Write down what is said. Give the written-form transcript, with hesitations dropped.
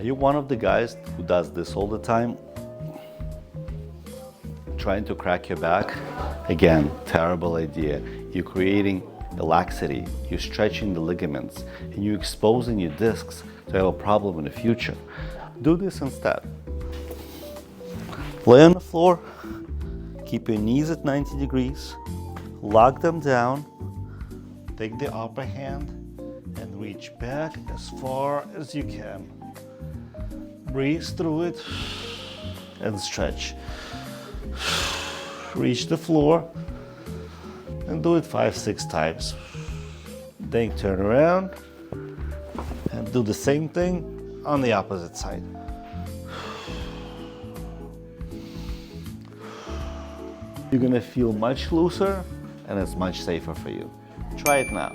you one of the guys who does this all the time? Trying to crack your back? Again, terrible idea. You're creating a laxity, you're stretching the ligaments, and you're exposing your discs to have a problem in the future. Do this instead. Lay on the floor, keep your knees at 90 degrees, lock them down, take the upper hand and reach back as far as you can. Breathe through it and stretch. Reach the floor and do it 5-6 times. Then turn around and do the same thing on the opposite side. You're gonna feel much looser and it's much safer for you. Try it now.